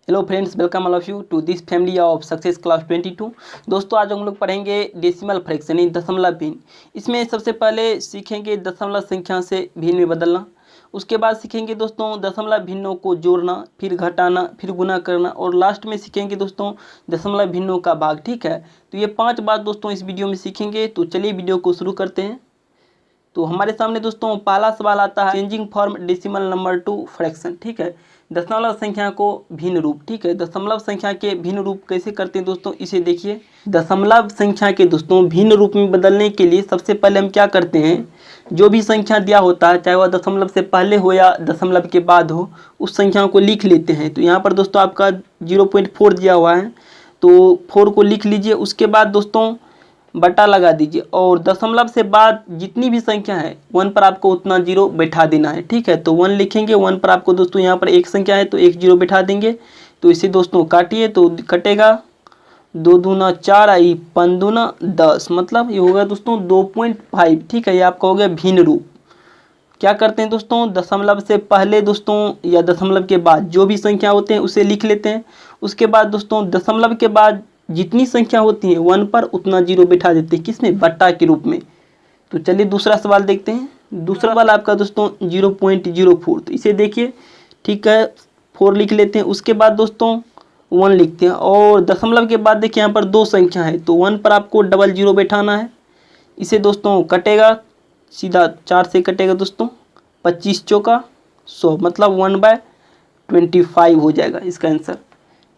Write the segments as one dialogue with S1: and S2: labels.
S1: Hello friends, welcome all of you to this family of success class 22। दोस्तों, आज हम लोग पढ़ेंगे डेसिमल फ्रैक्शन यानी दशमलव भिन्न। इसमें सबसे पहले सीखेंगे दशमलव संख्या से भिन्न में बदलना। उसके बाद सीखेंगे दोस्तों दशमलव भिन्नों को जोड़ना, फिर घटाना, फिर गुना करना, और लास्ट में सीखेंगे दोस्तों दशमलव भिन्नों का भाग। ठीक है, तो ये 5 बात दोस्तों इस वीडियो में सीखेंगे। तो चलिए वीडियो को शुरू करते हैं। तो हमारे सामने दोस्तों पहला सवाल आता है, changing form decimal number two fraction. ठीक है, दशमलव संख्या को भिन्न रूप। ठीक है, दशमलव संख्या के भिन्न रूप कैसे करते हैं दोस्तों, इसे देखिए। दशमलव संख्या के दोस्तों भिन्न रूप में बदलने के लिए सबसे पहले हम क्या करते हैं, जो भी संख्या दिया होता है, चाहे वह दशमलव से पहले हो या दशमलव के बाद हो, उस संख्या को लिख लेते हैं। तो यहाँ पर दोस्तों आपका 0.4 दिया हुआ है, तो 4 को लिख लीजिए। उसके बाद दोस्तों बटा लगा दीजिए, और दशमलव से बाद जितनी भी संख्या है 1 पर आपको उतना 0 बैठा देना है। ठीक है, तो 1 लिखेंगे, 1 पर आपको दोस्तों यहाँ पर एक संख्या है तो एक 0 बैठा देंगे। तो इसे दोस्तों काटिए, तो कटेगा 2 दूना 4 आई 5 दूना 10, मतलब ये होगा दोस्तों 2.5। ठीक है, ये आपका हो गया भिन्न रूप। क्या करते हैं दोस्तों, दशमलव से पहले दोस्तों या दशमलव के बाद जो भी संख्या होते हैं उसे लिख लेते हैं। उसके बाद दोस्तों दशमलव के बाद जितनी संख्या होती है 1 पर उतना 0 बिठा देते हैं, किसमें, बट्टा के रूप में। तो चलिए दूसरा सवाल देखते हैं। दूसरा सवाल आपका दोस्तों 0.04, तो इसे देखिए। ठीक है, 4 लिख लेते हैं। उसके बाद दोस्तों 1 लिखते हैं, और दशमलव के बाद देखिए यहाँ पर 2 संख्या है, तो 1 पर आपको डबल 0 बैठाना है। इसे दोस्तों कटेगा, सीधा 4 से कटेगा दोस्तों, 25 चौका 100, मतलब 1/25 हो जाएगा इसका आंसर।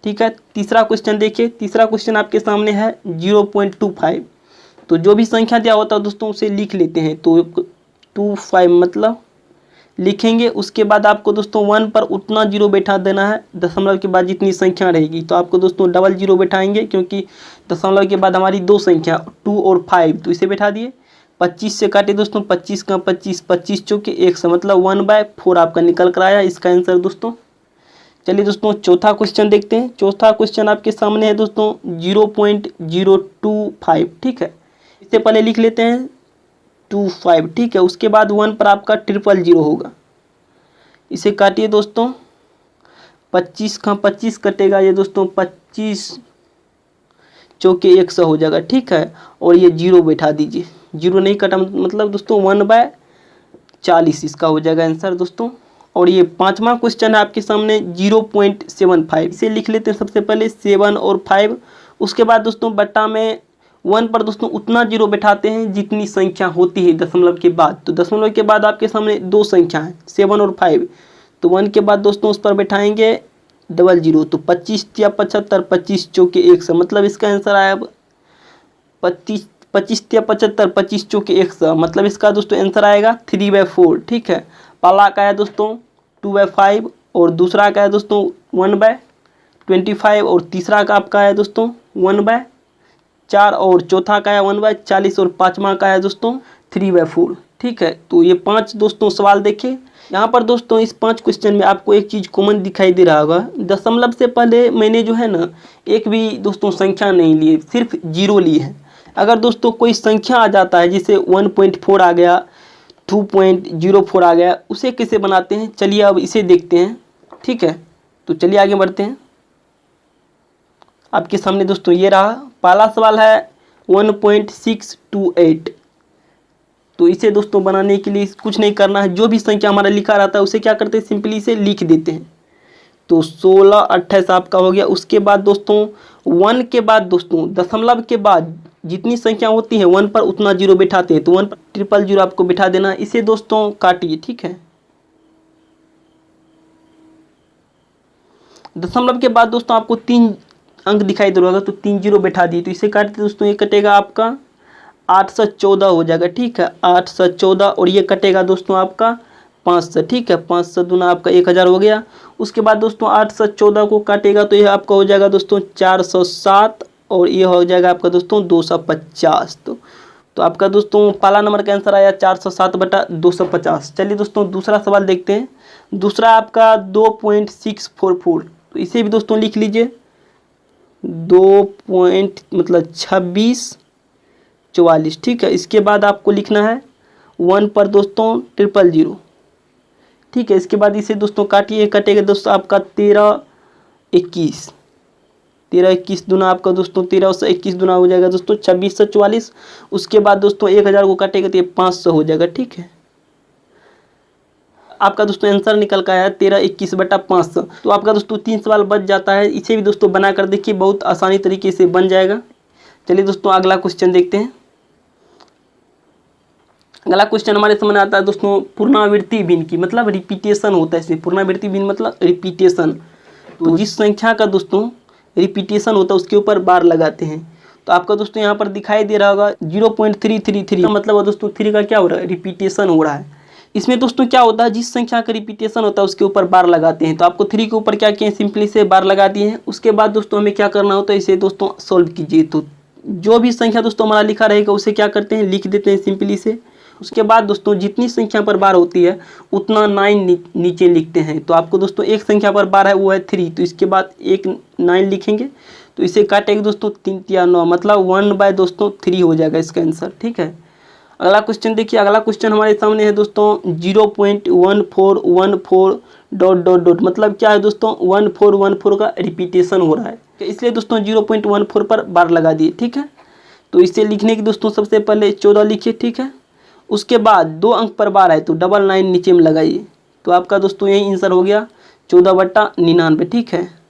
S1: ठीक है, तीसरा क्वेश्चन देखिए। तीसरा क्वेश्चन आपके सामने है 0.25। तो जो भी संख्या दिया होता है दोस्तों उसे लिख लेते हैं। तो 25 मतलब लिखेंगे। उसके बाद आपको दोस्तों 1 पर उतना 0 बैठा देना है, दशमलव के बाद जितनी संख्या रहेगी। तो आपको दोस्तों डबल 0 बैठाएंगे, क्योंकि दशमलव के बाद हमारी 2 संख्या 2 और 5, तो इसे बैठा दिए। 25 से काटे दोस्तों, 25 का 25, 25 चौके 100, मतलब 1/4 आपका निकल कर आया इसका आंसर दोस्तों। चलिए दोस्तों चौथा क्वेश्चन देखते हैं। चौथा क्वेश्चन आपके सामने है दोस्तों 0.025। ठीक है, इससे पहले लिख लेते हैं 25। ठीक है, उसके बाद 1 पर आपका 000 होगा। इसे काटिए दोस्तों, 25 का 25 कटेगा, ये दोस्तों 25 चौके 100 हो जाएगा। ठीक है, और ये 0 बैठा दीजिए। 0 नहीं कटा मतलब दोस्तों 1/40 इसका हो जाएगा आंसर दोस्तों। और ये 5वां क्वेश्चन है आपके सामने 0.75। इसे लिख लेते हैं सबसे पहले 7 और 5। उसके बाद दोस्तों बट्टा में 1 पर दोस्तों उतना 0 बैठाते हैं जितनी संख्या होती है दशमलव के बाद। तो दशमलव के बाद आपके सामने 2 संख्या है 7 और 5, तो 1 के बाद दोस्तों उस पर बैठाएंगे डबल 0। तो 25 या 75, 25 चौके 100, मतलब इसका आंसर आया 25 या 75, 25 चौके 100, मतलब इसका दोस्तों आंसर आएगा 3/4। ठीक है, पहला का है दोस्तों 2/5, और दूसरा का है दोस्तों 1/25, और तीसरा का आपका है दोस्तों 1/4, और चौथा का है 1/40, और 5वां का है दोस्तों 3/4। ठीक है, तो ये 5 दोस्तों सवाल देखे। यहाँ पर दोस्तों इस 5 क्वेश्चन में आपको एक चीज़ कॉमन दिखाई दे रहा होगा, दशमलव से पहले मैंने जो है ना एक भी दोस्तों संख्या नहीं ली, सिर्फ 0 ली है। अगर दोस्तों कोई संख्या आ जाता है, जैसे 1.4 आ गया, 2.04 आ गया, उसे कैसे बनाते हैं, चलिए अब इसे देखते हैं। ठीक है, तो चलिए आगे बढ़ते हैं। आपके सामने दोस्तों ये रहा पहला सवाल है 1.628। तो इसे दोस्तों बनाने के लिए कुछ नहीं करना है, जो भी संख्या हमारा लिखा रहता है उसे क्या करते हैं, सिंपली इसे लिख देते हैं। तो 16, 28 आपका हो गया। उसके बाद दोस्तों 1 के बाद दोस्तों दशमलव के बाद जितनी संख्या होती है 1 पर उतना 0 बैठाते हैं, तो 1 पर 000 आपको बैठा देना। इसे दोस्तों काटिए। ठीक है, दशमलव के बाद दोस्तों आपको 3 अंक दिखाई दे रहा होगा, तो 3 0 बैठा दिए। तो इसे काटते दोस्तों, ये कटेगा आपका 814 हो जाएगा। ठीक है, 814, और ये कटेगा दोस्तों आपका 500। ठीक है, 500 दूना आपका 1000 हो गया। उसके बाद दोस्तों 814 को काटेगा तो ये आपका हो जाएगा दोस्तों 407, और ये हो जाएगा आपका दोस्तों 250। तो आपका दोस्तों पहला नंबर का आंसर आया 407/250। चलिए दोस्तों दूसरा सवाल देखते हैं। दूसरा आपका 2.644, तो इसे भी दोस्तों लिख लीजिए। 2644। ठीक है, इसके बाद आपको लिखना है 1 पर दोस्तों 000। ठीक है, इसके बाद इसे दोस्तों काटिए, कटेगा दोस्तों आपका 13 21, 13 21 दूना आपका दोस्तों 13 और 21 दूना हो जाएगा दोस्तों 2644। उसके बाद दोस्तों 1000 को काटेगा तो ये 500 हो जाएगा। ठीक है, आपका दोस्तों आंसर निकल का है 13 21 बटा 500। तो आपका दोस्तों 3 सवाल बच जाता है। इसे भी दोस्तों बना कर देखिए, बहुत आसानी तरीके से बन जाएगा। चलिए दोस्तों अगला क्वेश्चन देखते हैं। अगला क्वेश्चन हमारे सामने आता है दोस्तों पुनरावृत्ति भिन्न की, मतलब रिपीटेशन होता है इसमें। पुनरावृत्ति भिन्न मतलब रिपीटेशन। तो जिस संख्या का दोस्तों रिपीटेशन होता है उसके ऊपर बार लगाते हैं। तो आपका दोस्तों यहाँ पर दिखाई दे रहा होगा 0.333, मतलब दोस्तों 3 का क्या हो रहा है, रिपीटेशन हो रहा है। इसमें दोस्तों क्या होता है, जिस संख्या का रिपीटेशन होता है उसके ऊपर बार लगाते हैं। तो आपको 3 के ऊपर क्या किए, सिंपली से बार लगा दिए हैं। उसके बाद दोस्तों हमें क्या करना होता है, इसे दोस्तों सॉल्व कीजिए। तो जो भी संख्या दोस्तों हमारा लिखा रहेगा उसे क्या करते हैं, लिख देते हैं सिंपली से। उसके बाद दोस्तों जितनी संख्या पर बार होती है उतना 9 नीचे लिखते हैं। तो आपको दोस्तों एक संख्या पर बार है वो है 3, तो इसके बाद एक 9 लिखेंगे। तो इसे काटेंगे दोस्तों 3 या 9, मतलब 1/3 हो जाएगा इसका आंसर। ठीक है, अगला क्वेश्चन देखिए। अगला क्वेश्चन हमारे सामने है दोस्तों 0.1414 ... मतलब क्या है दोस्तों, 1414 का रिपीटेशन हो रहा है, इसलिए दोस्तों 0.14 पर बार लगा दिए। ठीक है, तो इसे लिखने की दोस्तों सबसे पहले 14 लिखिए। ठीक है, उसके बाद 2 अंक पर बार है तो 99 नीचे में लगाइए। तो आपका दोस्तों यही आंसर हो गया 14/99। ठीक है,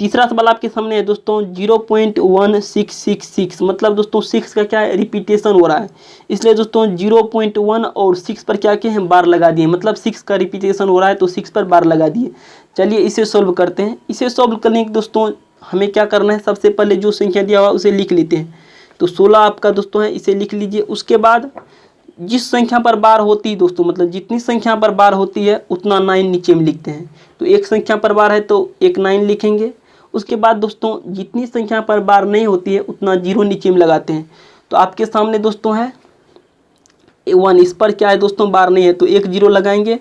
S1: तीसरा सवाल आपके सामने है दोस्तों 0.1666, मतलब दोस्तों 6 का क्या है, रिपीटेशन हो रहा है, इसलिए दोस्तों 0.1 और 6 पर क्या किए हैं, बार लगा दिए। मतलब 6 का रिपीटेशन हो रहा है तो 6 पर बार लगा दिए। चलिए इसे सॉल्व करते हैं। इसे सॉल्व करने के दोस्तों हमें क्या करना है, सबसे पहले जो संख्या दिया हुआ उसे लिख लेते हैं। तो 16 आपका दोस्तों है, इसे लिख लीजिए। उसके बाद जिस संख्या पर बार होती है दोस्तों, मतलब जितनी संख्या पर बार होती है उतना 9 नीचे में लिखते हैं। तो एक संख्या पर बार है तो एक 9 लिखेंगे। उसके बाद दोस्तों जितनी संख्या पर बार नहीं होती है उतना 0 नीचे में लगाते हैं। तो आपके सामने दोस्तों है 1, इस पर क्या है दोस्तों, बार नहीं है तो एक 0 लगाएंगे।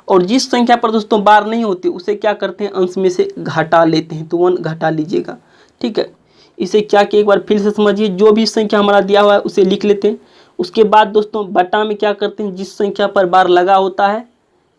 S1: और जिस संख्या पर दोस्तों बार नहीं होती उसे क्या करते हैं, अंश में से घटा लेते हैं। तो 1 घटा लीजिएगा। ठीक है, इसे क्या कि एक बार फिर से समझिए, जो भी संख्या हमारा दिया हुआ है उसे लिख लेते हैं। उसके बाद दोस्तों बटा में क्या करते हैं, जिस संख्या पर बार लगा होता है,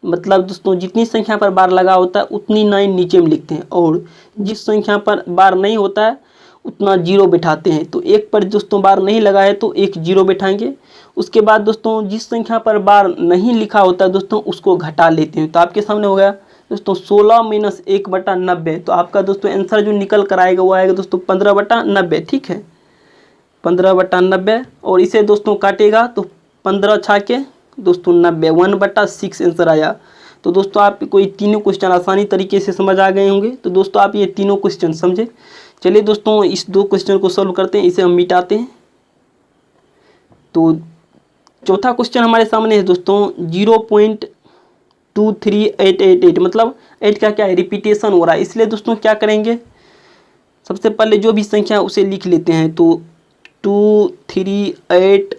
S1: मतलब दोस्तों जितनी संख्या पर बार लगा होता है उतनी 9 नीचे में लिखते हैं, और जिस संख्या पर बार नहीं होता है उतना 0 बिठाते हैं। तो 1 पर दोस्तों बार नहीं लगा है तो एक 0 बिठाएंगे। उसके बाद दोस्तों जिस संख्या पर बार नहीं लिखा होता है दोस्तों उसको घटा लेते हैं। तो आपके सामने हो गया दोस्तों 16 - 1/90। तो आपका दोस्तों आंसर जो निकल कर आएगा वो आएगा दोस्तों 15/90। ठीक है, 15/90। और इसे दोस्तों काटेगा तो 15 छाके दोस्तों 90, 1/6 आंसर आया। तो दोस्तों आप कोई तीनों क्वेश्चन आसानी तरीके से समझ आ गए होंगे। तो दोस्तों आप ये तीनों क्वेश्चन समझे। चलिए दोस्तों इस 2 क्वेश्चन को सॉल्व करते हैं, इसे हम मिटाते हैं। तो चौथा क्वेश्चन हमारे सामने है दोस्तों 0.23888, मतलब 8 का क्या है, रिपीटेशन हो रहा है, इसलिए दोस्तों क्या करेंगे, सबसे पहले जो भी संख्या है उसे लिख लेते हैं। तो 238।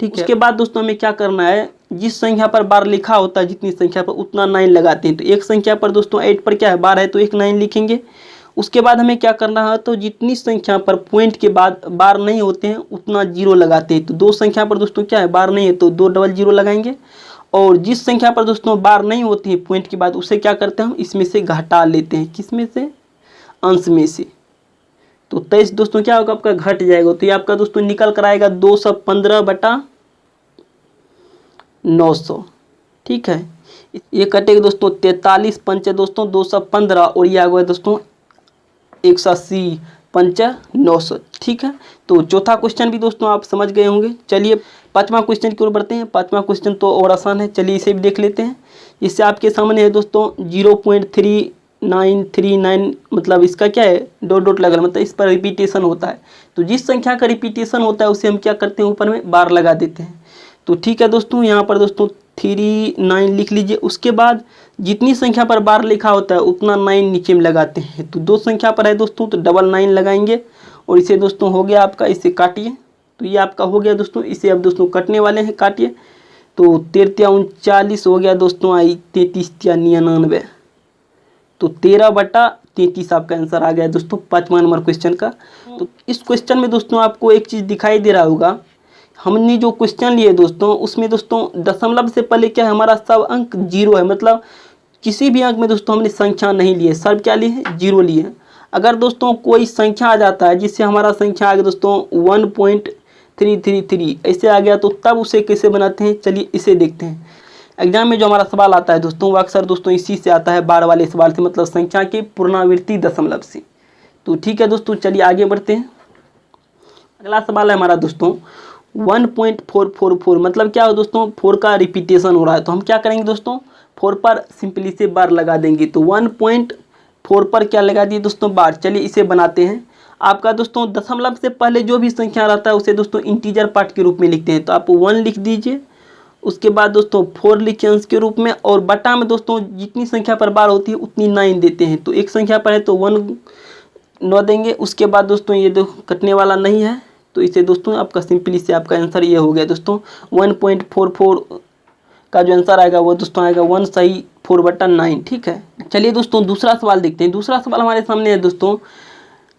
S1: ठीक है, उसके बाद दोस्तों हमें क्या करना है, जिस संख्या पर बार लिखा होता है जितनी संख्या पर उतना 9 लगाते हैं। तो एक संख्या पर दोस्तों 8 पर क्या है, बार है तो एक 9 लिखेंगे। उसके बाद हमें क्या करना है, तो जितनी संख्या पर पॉइंट के बाद बार नहीं होते हैं उतना 0 लगाते हैं। तो 2 संख्या पर दोस्तों क्या है, बार नहीं है तो 2 डबल 0 लगाएंगे। और जिस संख्या पर दोस्तों बार नहीं होती है पॉइंट के बाद उसे क्या करते हैं, हम इसमें से घटा लेते हैं। किसमें से, अंश में से। तो 23 दोस्तों क्या होगा, आपका घट जाएगा। तो ये आपका दोस्तों निकल कर आएगा 215/900। ठीक है, ये कटेगा दोस्तों 43 पंचे दोस्तों 215, और ये आ गया दोस्तों 180 पंचे 900। ठीक है, तो चौथा क्वेश्चन भी दोस्तों आप समझ गए होंगे। चलिए 5वां क्वेश्चन की ओर बढ़ते हैं। 5वां क्वेश्चन तो और आसान है, चलिए इसे भी देख लेते हैं। इससे आपके सामने है दोस्तों 0.3939, मतलब इसका क्या है, डॉट लगा, मतलब इस पर रिपीटेशन होता है। तो जिस संख्या का रिपीटेशन होता है उसे हम क्या करते हैं, ऊपर में बार लगा देते हैं। तो ठीक है दोस्तों, यहाँ पर दोस्तों 39 लिख लीजिए। उसके बाद जितनी संख्या पर बार लिखा होता है उतना 9 नीचे में लगाते हैं। तो 2 संख्या पर है दोस्तों तो डबल 9 लगाएंगे। और इसे दोस्तों हो गया आपका, इसे काटिए। तो ये आपका हो गया दोस्तों, इसे अब दोस्तों कटने वाले हैं, काटिए। तो 13 39 हो गया दोस्तों, आई 33 99। तो 13/33 आपका आंसर आ गया दोस्तों 5वां नंबर क्वेश्चन का। तो इस क्वेश्चन में दोस्तों आपको एक चीज़ दिखाई दे रहा होगा, हमने जो क्वेश्चन लिए दोस्तों उसमें दोस्तों दशमलव से पहले क्या है, हमारा सब अंक 0 है, मतलब किसी भी अंक में दोस्तों हमने संख्या नहीं लिए, सिर्फ क्या लिए है, जीरो लिए हैं। अगर दोस्तों कोई संख्या आ जाता है जिससे हमारा संख्या आ गया दोस्तों 1.333 ऐसे आ गया, तो तब उसे कैसे बनाते हैं, चलिए इसे देखते हैं। एग्जाम में जो हमारा सवाल आता है दोस्तों वो अक्सर दोस्तों इसी से आता है, बार वाले सवाल से, मतलब संख्या की पुनरावृत्ति दशमलव से। तो ठीक है दोस्तों, चलिए आगे बढ़ते हैं। अगला सवाल है हमारा दोस्तों 1.444, मतलब क्या हो दोस्तों, 4 का रिपीटेशन हो रहा है। तो हम क्या करेंगे दोस्तों, 4 पर सिंपली से बार लगा देंगे। तो 1.4 पर क्या लगा दिए दोस्तों, बार। चलिए इसे बनाते हैं। आपका दोस्तों दशमलव से पहले जो भी संख्या रहता है उसे दोस्तों इंटीजर पार्ट के रूप में लिखते हैं। तो आप 1 लिख दीजिए, उसके बाद दोस्तों 4 लिखिए अंश के रूप में, और बटा में दोस्तों जितनी संख्या पर बार होती है उतनी 9 देते हैं। तो एक संख्या पर है तो 1 9 देंगे। उसके बाद दोस्तों ये कटने वाला नहीं है, तो इसे दोस्तों आपका सिंपली से आपका आंसर ये हो गया दोस्तों 1.44 का जो आंसर आएगा वो दोस्तों आएगा 1 सही 4/9। ठीक है, चलिए दोस्तों दूसरा सवाल देखते हैं। दूसरा सवाल हमारे सामने है दोस्तों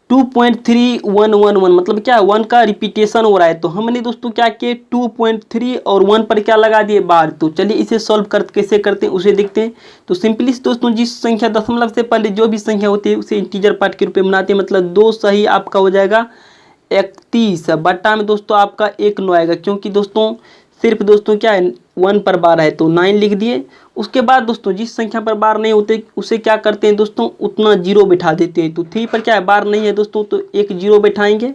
S1: 2.3111, मतलब क्या है, 1 का रिपीटेशन हो रहा है। तो हमने दोस्तों क्या किए, 2.3 और 1 पर क्या लगा दिए, बार। तो चलिए इसे सॉल्व कैसे करते हैं उसे देखते हैं। तो सिंपली दोस्तों जिस संख्या दशमलव से पहले जो भी संख्या होती है उसे इंटीजर पार्ट के रूप में बनाते हैं। मतलब 2 सही आपका हो जाएगा 31 बटा में दोस्तों आपका 1 9 आएगा, क्योंकि दोस्तों सिर्फ दोस्तों क्या है 1 पर बार है तो 9 लिख दिए। उसके बाद दोस्तों जिस संख्या पर बार नहीं होते उसे क्या करते हैं दोस्तों, उतना जीरो बिठा देते हैं। तो 3 पर क्या है, बार नहीं है दोस्तों, तो एक जीरो बिठाएंगे।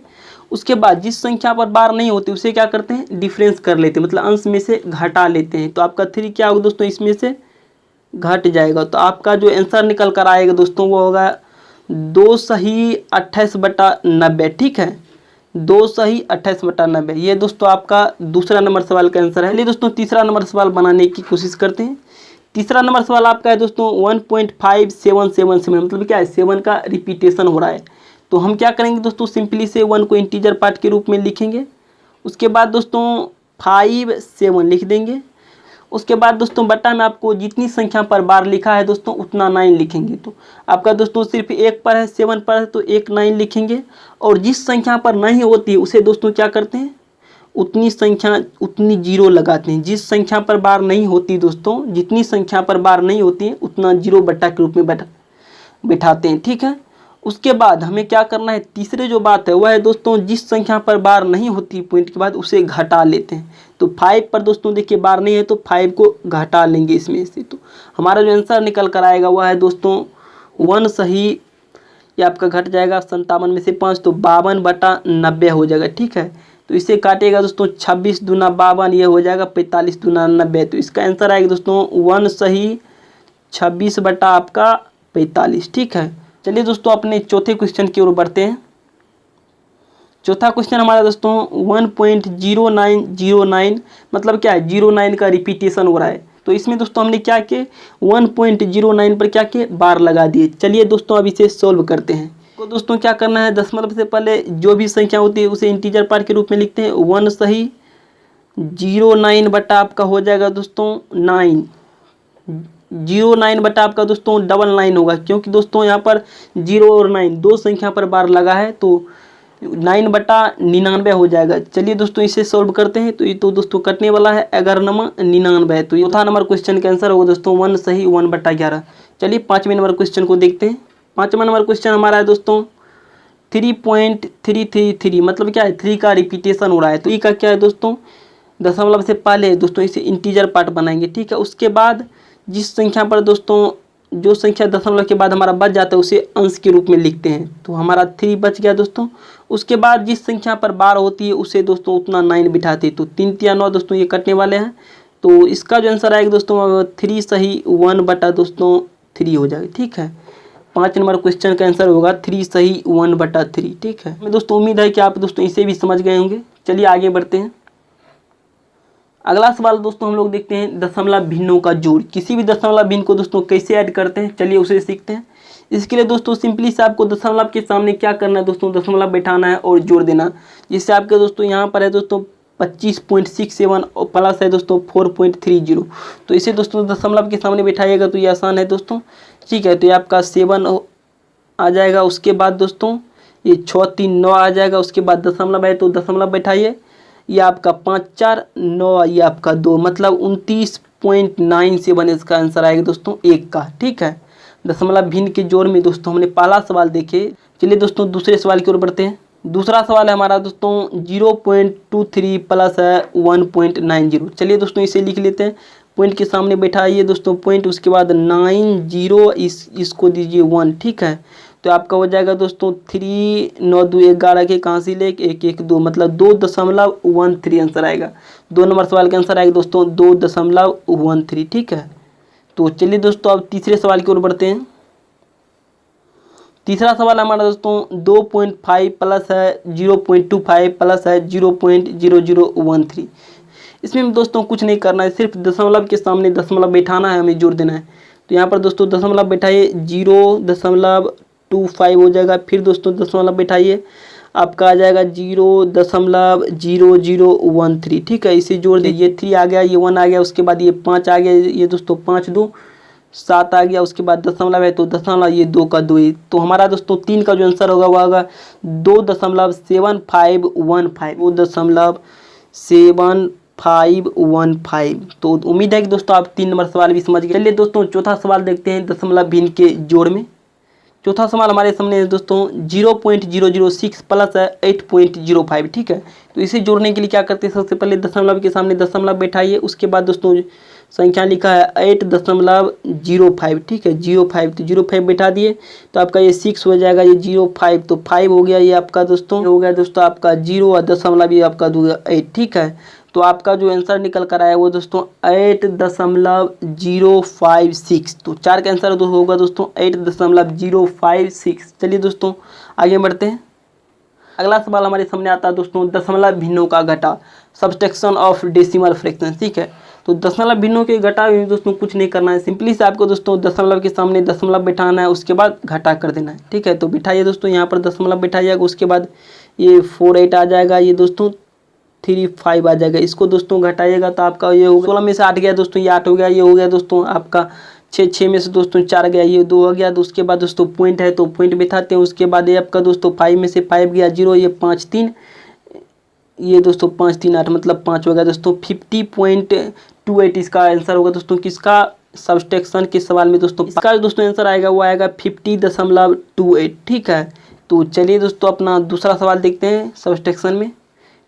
S1: उसके बाद जिस संख्या पर बार नहीं होती उसे क्या करते हैं, डिफरेंस कर लेते हैं, मतलब अंश में से घटा लेते हैं। तो आपका 3 क्या होगा दोस्तों, इसमें से घट जाएगा। तो आपका जो आंसर निकल कर आएगा दोस्तों वो होगा 2 सही 28/90। ठीक है, 2 सही 28/90। ये दोस्तों आपका दूसरा नंबर सवाल का आंसर है। चलिए दोस्तों तीसरा नंबर सवाल बनाने की कोशिश करते हैं। तीसरा नंबर सवाल आपका है दोस्तों 1.5777, मतलब क्या है, 7 का रिपीटेशन हो रहा है। तो हम क्या करेंगे दोस्तों, सिंपली से 1 को इंटीजर पार्ट के रूप में लिखेंगे। उसके बाद दोस्तों 5 7 लिख देंगे। उसके बाद दोस्तों बटा में आपको जितनी संख्या पर बार लिखा है दोस्तों उतना 9 लिखेंगे। तो आपका दोस्तों सिर्फ 1 पर है, 7 पर है तो 1 9 लिखेंगे। और जिस संख्या पर नहीं होती है उसे दोस्तों क्या करते हैं, उतनी संख्या उतनी जीरो लगाते हैं। जिस संख्या पर बार नहीं होती दोस्तों, जितनी संख्या पर बार नहीं होती है उतना जीरो बट्टा के रूप में बिठाते हैं। ठीक है, उसके बाद हमें क्या करना है, तीसरे जो बात है वह है दोस्तों जिस संख्या पर बार नहीं होती पॉइंट के बाद उसे घटा लेते हैं। तो 5 पर दोस्तों देखिए बार नहीं है तो 5 को घटा लेंगे इसमें से। तो हमारा जो आंसर निकल कर आएगा वह है दोस्तों 1 सही, ये आपका घट जाएगा 57 में से 5, तो 52/90 हो जाएगा। ठीक है, तो इसे काटेगा दोस्तों 26 दूना 52, ये हो जाएगा 45 दूना 90। तो इसका आंसर आएगा दोस्तों 1 सही 26 बटा आपका 45। ठीक है, चलिए दोस्तों अपने चौथे क्वेश्चन की ओर बढ़ते हैं। चौथा क्वेश्चन हमारा दोस्तों 1.0909, मतलब क्या है, 09 का रिपीटेशन हो रहा है। तो इसमें दोस्तों हमने क्या किए, 1.09 पर क्या किए, बार लगा दिए। चलिए दोस्तों अब इसे सोल्व करते हैं। तो दोस्तों क्या करना है, दशमलव से पहले जो भी संख्या होती है उसे इंटीजर पार्ट के रूप में लिखते हैं। 1 सही 09 बटा आपका हो जाएगा दोस्तों 9, 09 बटा आपका दोस्तों 99 होगा, क्योंकि दोस्तों यहाँ पर 0 और 9 दो संख्या पर बार लगा है तो 9/99 हो जाएगा। चलिए दोस्तों इसे सॉल्व करते हैं। तो ये तो दोस्तों कटने वाला है 11×99। तो चौथा नंबर क्वेश्चन का आंसर होगा दोस्तों 1 सही 1/11। चलिए 5वें नंबर क्वेश्चन को देखते हैं। 5वां नंबर क्वेश्चन हमारा है दोस्तों 3.333, मतलब क्या है, 3 का रिपीटेशन हो रहा है। तो ई का क्या है दोस्तों, दशमलव से पहले दोस्तों इसे इंटीजर पार्ट बनाएंगे। ठीक है, उसके बाद जिस संख्या पर दोस्तों जो संख्या दशमलव के बाद हमारा बच जाता है उसे अंश के रूप में लिखते हैं। तो हमारा 3 बच गया दोस्तों। उसके बाद जिस संख्या पर बार होती है उसे दोस्तों उतना 9 बिठाते हैं। तो 3 3 9 दोस्तों ये कटने वाले हैं। तो इसका जो आंसर आएगा दोस्तों 3 सही 1 बटा दोस्तों 3 हो जाएगा। ठीक है, 5 नंबर क्वेश्चन का आंसर होगा 3 सही 1/3। ठीक है, मैं दोस्तों उम्मीद है कि आप दोस्तों इसे भी समझ गए होंगे। चलिए आगे बढ़ते हैं। अगला सवाल दोस्तों हम लोग देखते हैं दशमलव भिन्नों का जोड़। किसी भी दशमलव भिन्न को दोस्तों कैसे ऐड करते हैं, चलिए उसे सीखते हैं। इसके लिए दोस्तों सिंपली से आपको दशमलव के सामने क्या करना है दोस्तों, दशमलव बैठाना है और जोड़ देना। जिससे आपके दोस्तों यहाँ पर है दोस्तों 25.67 और प्लस है दोस्तों 4.30। तो इसे दोस्तों दशमलव के सामने बैठाइएगा तो ये आसान है दोस्तों। ठीक है, तो ये आपका 7 आ जाएगा। उसके बाद दोस्तों ये 6 3 9 आ जाएगा। उसके बाद दशमलव है तो दशमलव बैठाइए, ये आपका 5 4 9, ये आपका 2, मतलब 0.97 इसका आंसर आएगा दोस्तों 1 का। ठीक है, दशमलव भिन्न के जोड़ में दोस्तों हमने पहला सवाल देखे। चलिए दोस्तों दूसरे सवाल की ओर बढ़ते हैं। दूसरा सवाल है हमारा दोस्तों 0.23 प्लस है 1.90। चलिए दोस्तों इसे लिख लेते हैं। पॉइंट के सामने बैठाइए दोस्तों पॉइंट, उसके बाद 90 इसको दीजिए 1। ठीक है, तो आपका हो जाएगा दोस्तों 3 9 2 11 के कहाँ से ले 1 1 2 मतलब 2.13 आंसर आएगा। 2 नंबर सवाल का आंसर आएगा दोस्तों 2.13। ठीक है, तो चलिए दोस्तों अब तीसरे सवाल की ओर बढ़ते हैं। तीसरा सवाल हमारा दोस्तों 2.5 प्लस है 0.25 प्लस है 0.0013। इसमें दोस्तों कुछ नहीं करना है, सिर्फ दशमलव के सामने दशमलव बैठाना है, हमें जोड़ देना है। तो यहाँ पर दोस्तों दशमलव बैठाइए 0.25 हो जाएगा। फिर दोस्तों दशमलव बैठाइए, आपका आ जाएगा 0.0013। ठीक है, इसे जोड़ दीजिए, 3 आ गया, ये 1 आ गया, उसके बाद ये 5 आ गया, ये दोस्तों 5 2 7 आ गया, उसके बाद दशमलव है तो दशमलव ये 2 का 2 है। तो हमारा दोस्तों 3 का जो आंसर होगा वो होगा 2.7515। 2.7515। तो उम्मीद है कि दोस्तों आप 3 नंबर सवाल भी समझ गए। चलिए दोस्तों चौथा सवाल देखते हैं दशमलव भिन्न के जोड़ में। चौथा सवाल हमारे सामने है दोस्तों 0.006 प्लस है 8.05। ठीक है, तो इसे जोड़ने के लिए क्या करते हैं, सबसे पहले दशमलव के सामने दशमलव बैठाइए, उसके बाद दोस्तों संख्या लिखा है 8.05। ठीक है, 05 तो 05 बैठा दिए तो आपका ये 6 हो जाएगा, ये 05 तो 5 हो गया, ये आपका दोस्तों हो गया दोस्तों आपका 0 और दशमलव ये आपका 8। ठीक है, तो आपका जो आंसर निकल कर आया वो दोस्तों 8.056। तो 4 का आंसर होगा दोस्तों 8.056। चलिए दोस्तों आगे बढ़ते हैं। अगला सवाल हमारे सामने आता है दोस्तों दशमलव भिन्नों का घटा, सब्सट्रैक्शन ऑफ डेसिमल फ्रैक्शन। ठीक है, तो दशमलव भिन्नों के घटा में दोस्तों कुछ नहीं करना है, सिंपली से आपको दोस्तों दशमलव के सामने दशमलव बैठाना है, उसके बाद घटा कर देना है। ठीक है, तो बिठाइए दोस्तों, यहाँ पर दशमलव बैठाइएगा, उसके बाद ये 4 8 आ जाएगा, ये दोस्तों 3 5 आ जाएगा, इसको दोस्तों घटाइएगा तो आपका ये होगा 16 में से 8 गया दोस्तों, ये 8 हो गया, ये हो गया दोस्तों आपका 6 में से दोस्तों 4 गया, ये 2 हो गया। तो उसके बाद दोस्तों पॉइंट है तो पॉइंट बिठाते हैं, उसके बाद ये आपका दोस्तों 5 में से 5 गया 0, ये 5 3, ये दोस्तों 5 3 8 मतलब 5 हो गया दोस्तों 50.28 इसका आंसर होगा दोस्तों किसका, सब्सट्रैक्शन के सवाल में दोस्तों इसका दोस्तों आंसर आएगा वो आएगा 50.28। ठीक है, तो चलिए दोस्तों अपना दूसरा सवाल देखते हैं सब्सट्रैक्शन में।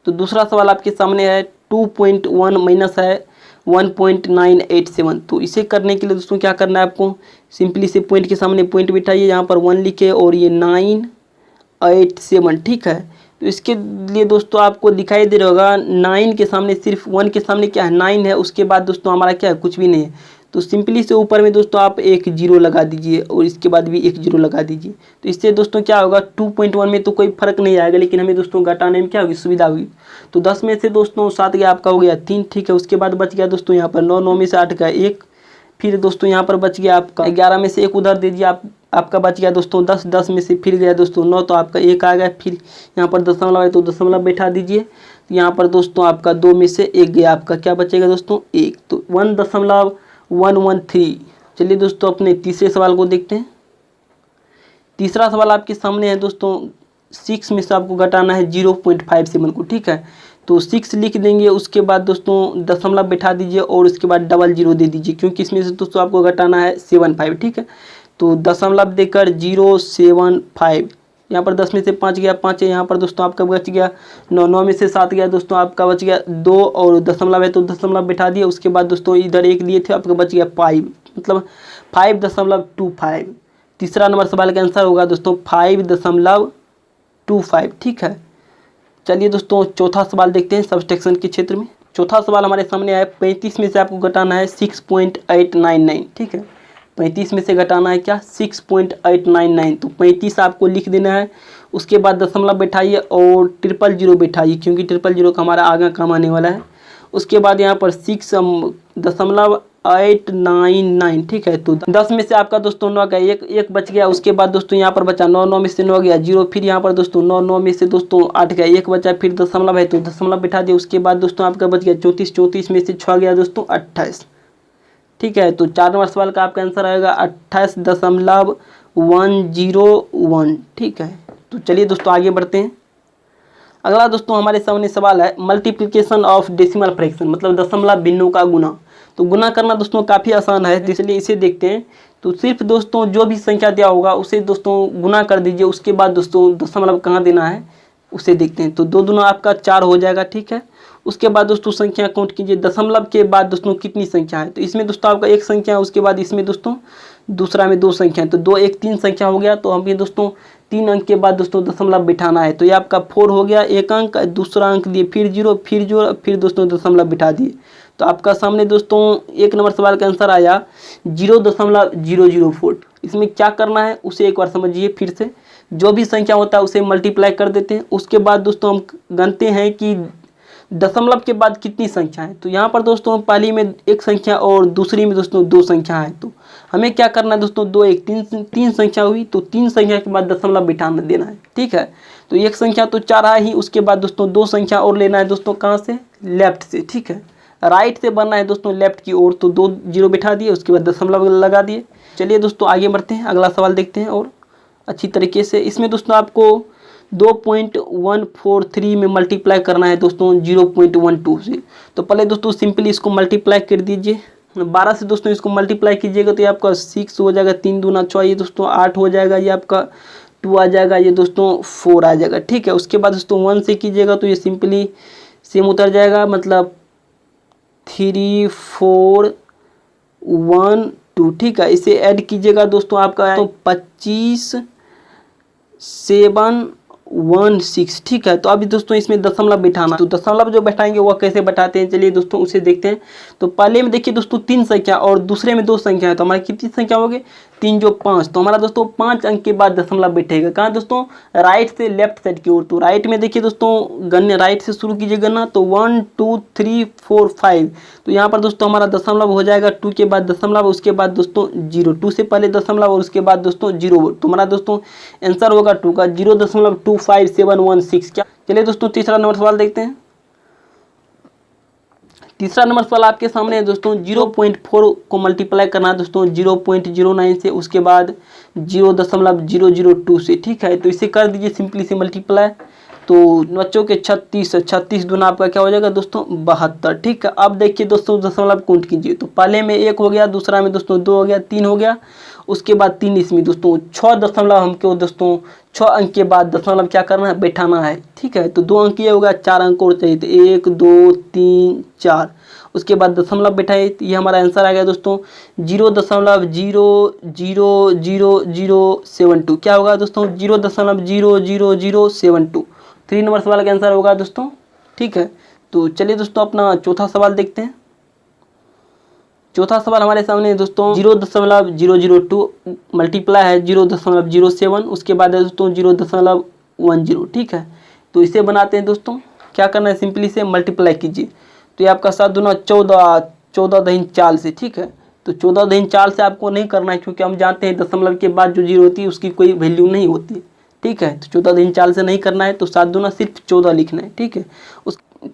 S1: तो दूसरा सवाल आपके सामने है 2.1 माइनस है 1.987। तो इसे करने के लिए दोस्तों क्या करना है आपको, सिंपली से पॉइंट के सामने पॉइंट बिठाइए, यहाँ पर 1 लिखे और ये 987। ठीक है, तो इसके लिए दोस्तों आपको दिखाई दे रहा होगा 9 के सामने सिर्फ 1 के सामने क्या है 9 है, उसके बाद दोस्तों हमारा क्या है कुछ भी नहीं है। तो सिंपली से ऊपर में दोस्तों आप एक 0 लगा दीजिए और इसके बाद भी एक 0 लगा दीजिए। तो इससे दोस्तों क्या होगा 2.1 में तो कोई फर्क नहीं आएगा, लेकिन हमें दोस्तों घटाने में क्या होगी सुविधा होगी। तो 10 में से दोस्तों 7 गया आपका हो गया 3। ठीक है, उसके बाद बच गया दोस्तों यहाँ पर 9 9 में से 8 का 1, फिर दोस्तों यहाँ पर बच गया आपका 11 में से 1 उधर दीजिए, आपका बच गया दोस्तों 10 10 में से फिर गया दोस्तों 9 तो आपका 1 आ गया, फिर यहाँ पर दशमलव है तो दशमलव बैठा दीजिए। तो यहाँ पर दोस्तों आपका 2 में से 1 गया, आपका क्या बचेगा दोस्तों 1, तो 1.113। चलिए दोस्तों अपने तीसरे सवाल को देखते हैं। तीसरा सवाल आपके सामने है दोस्तों 6 में से आपको घटाना है 0.57 को। ठीक है, तो 6 लिख देंगे, उसके बाद दोस्तों दशमलव बैठा दीजिए और उसके बाद 00 दे दीजिए, क्योंकि इसमें से दोस्तों आपको घटाना है 75। ठीक है, तो दशमलव देकर 075, यहाँ पर 10 में से 5 गया 5 है, यहाँ पर दोस्तों आपका बच गया 9 9 में से 7 गया दोस्तों आपका बच गया 2 और दशमलव है तो दशमलव बैठा दिया, उसके बाद दोस्तों इधर 1 दिए थे आपका बच गया 5 मतलब 5.25। तीसरा नंबर सवाल का आंसर होगा दोस्तों 5.25। ठीक है, चलिए दोस्तों चौथा सवाल देखते हैं सब्सट्रैक्शन के क्षेत्र में। चौथा सवाल हमारे सामने आया 35 में से आपको घटाना है 6.899। ठीक है, 35 में से घटाना है क्या 6.899, तो 35 आपको लिख देना है, उसके बाद दशमलव बैठाइए और 000 बैठाइए, क्योंकि 000 का हमारा आगे काम आने वाला है। उसके बाद यहाँ पर 6.899। ठीक है, तो 10 में से आपका दोस्तों 9 का एक बच गया, उसके बाद दोस्तों यहाँ पर बचा 9 9 में से 9 गया 0, फिर यहाँ पर दोस्तों 9 9 में से दोस्तों 8 गया 1 बचा, फिर दशमलव है तो दशमलव बैठा दिया, उसके बाद दोस्तों आपका बच गया 34 34 में से 6 गया दोस्तों 28। ठीक है, तो 4 नंबर सवाल का आपका आंसर आएगा 28.101। ठीक है, तो चलिए दोस्तों आगे बढ़ते हैं। अगला दोस्तों हमारे सामने सवाल है मल्टीप्लिकेशन ऑफ डेसिमल फ्रैक्शन, मतलब दशमलव भिन्नों का गुना। तो गुना करना दोस्तों काफ़ी आसान है, इसलिए इसे देखते हैं। तो सिर्फ दोस्तों जो भी संख्या दिया होगा उसे दोस्तों गुना कर दीजिए, उसके बाद दोस्तों दशमलव कहाँ देना है उसे देखते हैं। तो 2 दूना आपका 4 हो जाएगा, ठीक है। उसके बाद दोस्तों संख्या काउंट कीजिए, दशमलव के बाद दोस्तों कितनी संख्या है। तो इसमें दोस्तों आपका एक संख्या है, उसके बाद इसमें दोस्तों दूसरा में 2 संख्या है, तो 2 1 3 संख्या हो गया। तो हमें दोस्तों 3 अंक के बाद दोस्तों दशमलव बिठाना है। तो ये आपका 4 हो गया, एक अंक, दूसरा अंक दिए, फिर 0, फिर दोस्तों दशमलव बिठा दिए। तो आपका सामने दोस्तों 1 नंबर सवाल का आंसर आया 0.004। इसमें क्या करना है उसे एक बार समझिए फिर से। जो भी संख्या होता है उसे मल्टीप्लाई कर देते हैं, उसके बाद दोस्तों हम गिनते हैं कि दशमलव के बाद कितनी संख्या है। तो यहाँ पर दोस्तों पहली में एक संख्या और दूसरी में दोस्तों 2 संख्या है। तो हमें क्या करना है दोस्तों, 2 1 3 संख्या हुई, तो 3 संख्या के बाद दशमलव बिठाना देना है, ठीक है। तो एक संख्या तो 4 है ही, उसके बाद दोस्तों 2 संख्या और लेना है दोस्तों, कहाँ से, लेफ्ट से, ठीक है। राइट से बनना है दोस्तों लेफ्ट की ओर, तो 2 0 बिठा दिए, उसके बाद दशमलव लगा दिए। चलिए दोस्तों आगे बढ़ते हैं, अगला सवाल देखते हैं और अच्छी तरीके से। इसमें दोस्तों आपको 2.143 में मल्टीप्लाई करना है दोस्तों 0.12 से। तो पहले दोस्तों सिंपली इसको मल्टीप्लाई कर दीजिए, 12 से दोस्तों इसको मल्टीप्लाई कीजिएगा तो ये आपका 6 हो जाएगा, 3 दूना 6, ये दोस्तों 8 हो जाएगा, ये आपका 2 आ जाएगा, ये दोस्तों 4 आ जाएगा, ठीक है। उसके बाद दोस्तों 1 से कीजिएगा तो ये सिंपली सेम उतर जाएगा, मतलब 3 4 1 2, ठीक है। इसे ऐड कीजिएगा दोस्तों आपका तो 25 7 1 6, ठीक है। तो अभी दोस्तों इसमें दशमलव बिठाना, तो दशमलव जो बैठाएंगे वह कैसे बैठाते हैं, चलिए दोस्तों उसे देखते हैं। तो पहले में देखिए दोस्तों 3 संख्या और दूसरे में 2 संख्या है, तो हमारी कितनी संख्या होगी, 3 जो 5। तो हमारा दोस्तों 5 अंक के बाद दशमलव बैठेगा, कहाँ दोस्तों, राइट से लेफ्ट साइड की ओर। तो राइट में देखिए दोस्तों गणना राइट से शुरू कीजिए गणना, तो 1 2 3 4 5। तो यहाँ पर दोस्तों हमारा दशमलव हो जाएगा 2 के बाद दशमलव, उसके बाद दोस्तों 0, 2 से पहले दशमलव और उसके बाद दोस्तों 0। तो हमारा दोस्तों आंसर होगा 2 का 0.25716। क्या, चलिए दोस्तों तीसरा नंबर सवाल देखते हैं। तीसरा नंबर सवाल आपके सामने है दोस्तों, 0.4 को मल्टीप्लाई करना है दोस्तों 0.09 से, उसके बाद 0.002 से, ठीक है। तो इसे कर दीजिए सिंपली से मल्टीप्लाई, तो बच्चों के 36 दूना आपका क्या हो जाएगा दोस्तों 72, ठीक है। अब देखिए दोस्तों दशमलव काउंट कीजिए, तो पहले में 1 हो गया, दूसरा में दोस्तों 2 हो गया, 3 हो गया, उसके बाद 3 इसमें दोस्तों 6 दशमलव हमको दोस्तों 6 अंक के बाद दशमलव क्या करना है, बैठाना है, ठीक है। तो 2 अंक ये होगा, 4 अंक और चाहिए, तो 1 2 3 4, उसके बाद दशमलव बैठाए, तो ये हमारा आंसर आ गया दोस्तों 0.0000072। क्या होगा दोस्तों 0.00072, 3 नंबर सवाल का आंसर होगा दोस्तों, ठीक है। तो चलिए दोस्तों अपना चौथा सवाल देखते हैं। चौथा सवाल हमारे सामने है दोस्तों 0.002 मल्टीप्लाई है 0.07, उसके बाद है दोस्तों 0.10, ठीक है। तो इसे बनाते हैं दोस्तों, क्या करना है, सिंपली से मल्टीप्लाई कीजिए। तो ये आपका 7 दूना 14, 14 दहीन 4 से, ठीक है। तो 14 दहीन 4 से आपको नहीं करना है, क्योंकि हम जानते हैं दशमलव के बाद जो 0 होती है उसकी कोई वैल्यू नहीं होती, ठीक है। तो 14 दहीन 4 से नहीं करना है, तो 7 दूना सिर्फ 14 लिखना है, ठीक है।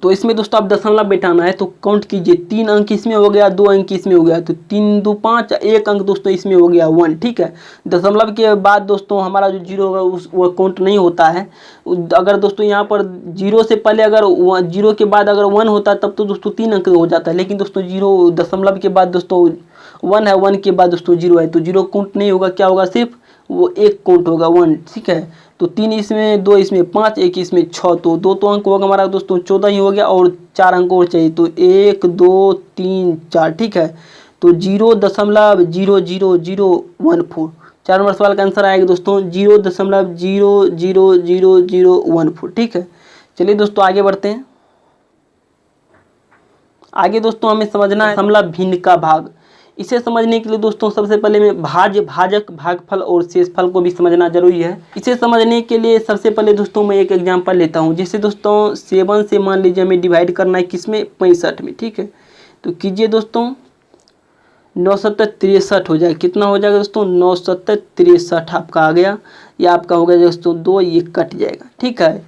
S1: तो इसमें दोस्तों आप दशमलव बैठाना है, तो काउंट कीजिए, 3 अंक इसमें हो गया, 2 अंक इसमें हो गया, तो 3 2 5, 1 अंक दोस्तों इसमें हो गया 1, ठीक है। दशमलव के बाद दोस्तों हमारा जो 0 होगा वो काउंट नहीं होता है। अगर दोस्तों यहाँ पर 0 से पहले अगर 0 के बाद अगर 1 होता तब तो दोस्तों 3 अंक हो जाता है, लेकिन दोस्तों 0 दशमलव के बाद दोस्तों 1 है, 1 के बाद दोस्तों 0 है, तो 0 काउंट नहीं होगा, क्या होगा, सिर्फ वो 1 काउंट होगा 1, ठीक है। तो 3 इसमें, 2 इसमें, 5, 1 इसमें 6, तो 2 तो अंक होगा हमारा दोस्तों 14 ही हो गया, और 4 अंक और चाहिए, तो 1 2 3 4, ठीक है। तो 0.00014, 4 नंबर सवाल का आंसर आएगा दोस्तों 0.0000014, ठीक है। चलिए दोस्तों आगे बढ़ते हैं। आगे दोस्तों हमें समझना है दशमलव भिन्न का भाग। इसे समझने के लिए दोस्तों सबसे पहले में भाज्य, भाजक, भागफल और शेषफल को भी समझना जरूरी है। इसे समझने के लिए सबसे पहले दोस्तों मैं एक एग्जांपल लेता हूं, जैसे दोस्तों 7 से मान लीजिए हमें डिवाइड करना है किसमें, 65 में, ठीक है। तो कीजिए दोस्तों 9 7 63 हो जाएगा, कितना हो जाएगा दोस्तों 9 7 63 आपका आ गया, या आपका हो गया दोस्तों 2, ये कट जाएगा, ठीक है।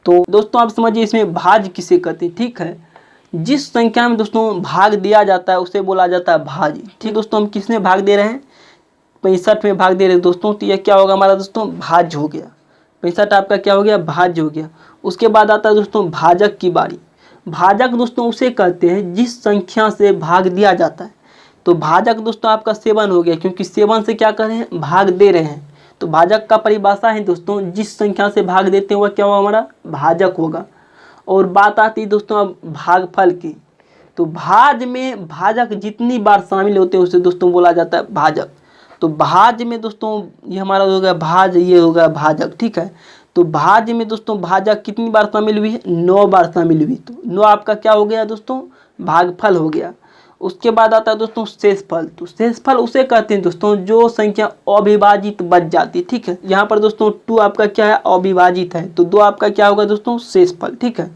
S1: तो दोस्तों आप समझिए इसमें भाज्य किसे कहते हैं, ठीक है। जिस संख्या में दोस्तों भाग दिया जाता है उसे बोला जाता है भाज्य, ठीक दोस्तों। हम किस में भाग दे रहे हैं, 65 में भाग दे रहे हैं दोस्तों, तो यह क्या होगा हमारा दोस्तों भाज्य हो गया, 65 आपका क्या हो गया, भाज्य हो गया। उसके बाद आता है दोस्तों भाजक की बारी। भाजक दोस्तों उसे कहते हैं जिस संख्या से भाग दिया जाता है। तो भाजक दोस्तों आपका 7 हो गया, क्योंकि 7 से क्या कर रहे हैं, भाग दे रहे हैं। तो भाजक का परिभाषा है दोस्तों, जिस संख्या से भाग देते हैं वह क्या होगा, हमारा भाजक होगा। और बात आती है दोस्तों अब भागफल की। तो भाज में भाजक जितनी बार शामिल होते हैं उसे दोस्तों बोला जाता है भाजक। तो भाज में दोस्तों ये हमारा हो गया भाज, ये होगा भाजक, ठीक है। तो भाज में दोस्तों भाजक कितनी बार शामिल हुई है, 9 बार शामिल हुई। तो 9 आपका क्या हो गया दोस्तों, भागफल हो गया। उसके बाद आता है दोस्तों शेषफल। तो शेषफल उसे कहते हैं दोस्तों जो संख्या अविभाजित बच जाती है, ठीक है। यहाँ पर दोस्तों 2 आपका क्या है, अविभाजित है, तो 2 आपका क्या होगा दोस्तों, शेषफल, ठीक है।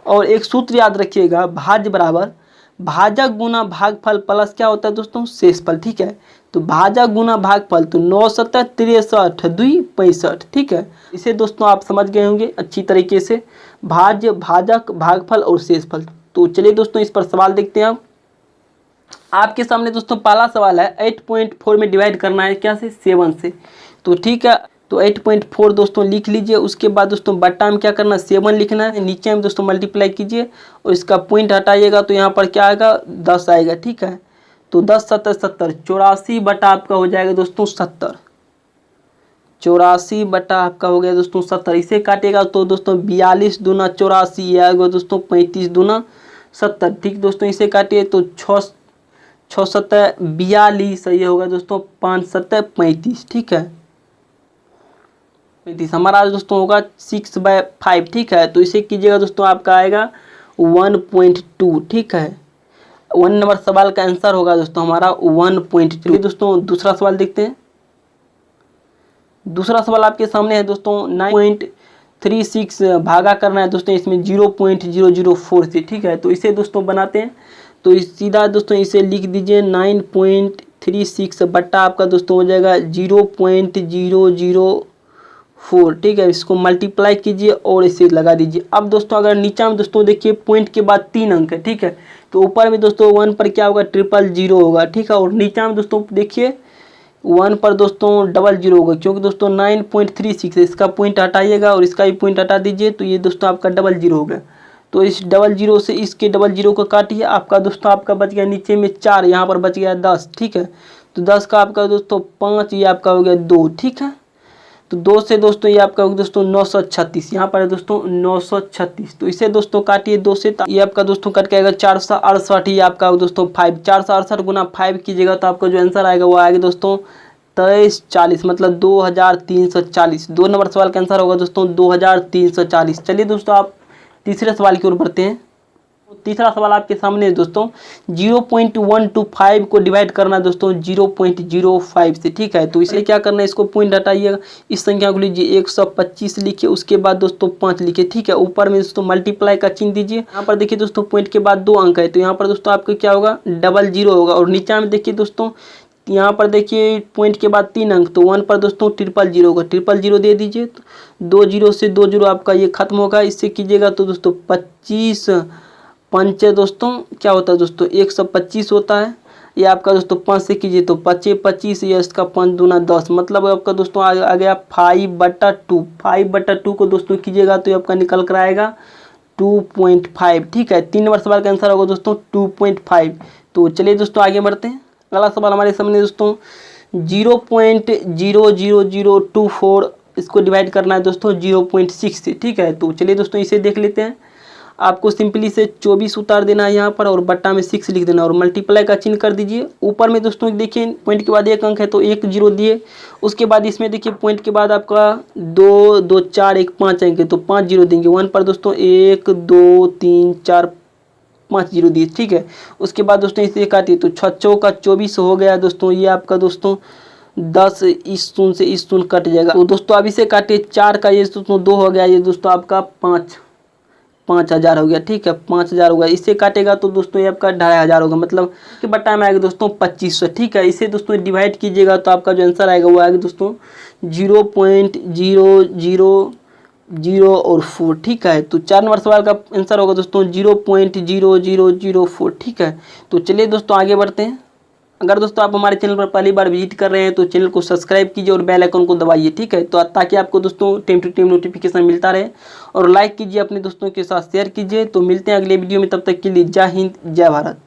S1: और एक सूत्र याद रखिएगा, भाज्य बराबर भाजक गुना भागफल प्लस क्या होता है दोस्तों, शेषफल, ठीक है। तो भाजक गुना भागफल, तो 9 7 63 2 65, ठीक है। इसे दोस्तों आप समझ गए होंगे अच्छी तरीके से, भाज्य, भाजक, भागफल और शेषफल। तो चलिए दोस्तों इस पर सवाल देखते हैं। आपके सामने दोस्तों पहला सवाल है 8.4 में डिवाइड करना है क्या से, 7 से। तो ठीक है, तो 8.4 दोस्तों लिख लीजिए। उसके बाद दोस्तों बट्टा में क्या करना है, 7 लिखना है, नीचे में दोस्तों मल्टीप्लाई कीजिए और इसका पॉइंट हटाइएगा तो यहाँ पर क्या आएगा, 10 आएगा, ठीक है। तो 10 7 70, 84 बटा आपका हो जाएगा दोस्तों 70, 84 बटा आपका हो गया दोस्तों 70। इसे काटेगा तो दोस्तों 42 दूना 84, ये आएगा दोस्तों 35 दूना 70, ठीक दोस्तों। इसे काटिए तो 6 7 42, ये होगा दोस्तों 5 7 35, ठीक है। 35 हमारा दोस्तों होगा 6/5, ठीक है। तो इसे कीजिएगा दोस्तों, आपका आएगा 1.2, ठीक है। 1 नंबर सवाल का आंसर होगा दोस्तों हमारा 1.2। दोस्तों दूसरा सवाल देखते हैं। दूसरा सवाल आपके सामने है दोस्तों, 9.36 भागा करना है दोस्तों इसमें 0.004 से, ठीक है। तो इसे दोस्तों बनाते हैं। तो सीधा दोस्तों इसे लिख दीजिए 9.36 बट्टा आपका दोस्तों हो जाएगा 0.004, ठीक है। इसको मल्टीप्लाई कीजिए और इसे लगा दीजिए। अब दोस्तों अगर नीचे में दोस्तों देखिए पॉइंट के बाद 3 अंक है, ठीक है। तो ऊपर में दोस्तों 1 पर क्या होगा, 000 होगा, ठीक है। और नीचे में दोस्तों देखिए 1 पर दोस्तों 00 होगा, क्योंकि दोस्तों 9.36 है, इसका पॉइंट हटाइएगा और इसका भी पॉइंट हटा दीजिए तो ये दोस्तों आपका 00 हो गया। तो इस 00 से इसके 00 को काटिए, आपका दोस्तों आपका बच गया नीचे में 4, यहाँ पर बच गया 10, ठीक है। तो 10 का आपका दोस्तों 5, ये आपका हो गया 2, ठीक है। तो 2 से दोस्तों ये आपका हो गया दोस्तों 936, यहाँ पर है दोस्तों 936। तो इसे दोस्तों काटिए 2 से, ये आपका दोस्तों कट के आएगा 468, ये आपका दोस्तों 5, 468 गुना 5 कीजिएगा तो आपका जो आंसर आएगा वो आएगा दोस्तों 2340, मतलब 2340। 2 नंबर सवाल का आंसर होगा दोस्तों 2340। चलिए दोस्तों आप तीसरे सवाल की ओर बढ़ते हैं। तीसरा सवाल आपके सामने है दोस्तों, 0.125 को डिवाइड करना है दोस्तों 0.05 से, ठीक है। तो इसे क्या करना है, इसको पॉइंट हटाइएगा, इस संख्या को लीजिए 125 लिखिए, उसके बाद दोस्तों 5 लिखिए, ठीक है। ऊपर में दोस्तों मल्टीप्लाई का चिन्ह दीजिए। यहाँ पर देखिए दोस्तों पॉइंट के बाद 2 अंक है, तो यहाँ पर दोस्तों आपका क्या होगा, 00 होगा। और नीचे में देखिए दोस्तों, यहाँ पर देखिए पॉइंट के बाद 3 अंक, तो 1 पर दोस्तों 000 होगा, 000 दे दीजिए। तो 2 0 से 2 0 आपका ये खत्म होगा। इससे कीजिएगा तो दोस्तों 25 पंचे दोस्तों क्या होता है दोस्तों 125 होता है। ये आपका दोस्तों 5 से कीजिए तो 25 25, ये इसका 5 दूना 10, मतलब आपका दोस्तों आ गया 5/2। 5/2 को दोस्तों कीजिएगा तो ये आपका निकल कर आएगा 2.5, ठीक है। 3 नंबर सवाल का आंसर होगा दोस्तों 2.5। तो चलिए दोस्तों आगे बढ़ते हैं। अगला सवाल हमारे सामने दोस्तों 0.00024, इसको डिवाइड करना है दोस्तों 0.6 से, ठीक है। तो चलिए दोस्तों इसे देख लेते हैं। आपको सिंपली से 24 उतार देना है यहाँ पर और बट्टा में 6 लिख देना और मल्टीप्लाई का चिन्ह कर दीजिए। ऊपर में दोस्तों देखिए पॉइंट के बाद 1 अंक है तो 1 0 दिए। उसके बाद इसमें देखिए पॉइंट के बाद आपका 2 2 4 1 5 अंक है तो 5 0 देंगे। 1 पर दोस्तों 1 2 3 4 5 0 दिए, ठीक है। उसके बाद दोस्तों इसे काटिए तो 6 का 24 हो गया दोस्तों। ये आपका दोस्तों 10 इस शून्य से इस शून्य कट जाएगा। तो दोस्तों अब इसे काटिए, 4 का ये दोस्तों 2 हो गया, ये दोस्तों आपका 5000 हो गया, ठीक है। 5000 होगा, इससे काटेगा तो दोस्तों ये आपका 2500 होगा, मतलब कि बट्टा में आएगा दोस्तों 2500, ठीक है। इसे दोस्तों डिवाइड कीजिएगा तो आपका जो आंसर आएगा वो आएगा दोस्तों 0.000 और 4, ठीक है। तो 4 नंबर सवाल का आंसर होगा दोस्तों 0.0004, ठीक है। तो चलिए दोस्तों आगे बढ़ते हैं। अगर दोस्तों आप हमारे चैनल पर पहली बार विजिट कर रहे हैं तो चैनल को सब्सक्राइब कीजिए और बेल आइकन को दबाइए, ठीक है, तो ताकि आपको दोस्तों टाइम टू टाइम नोटिफिकेशन मिलता रहे। और लाइक कीजिए, अपने दोस्तों के साथ शेयर कीजिए। तो मिलते हैं अगले वीडियो में, तब तक के लिए जय हिंद, जय भारत।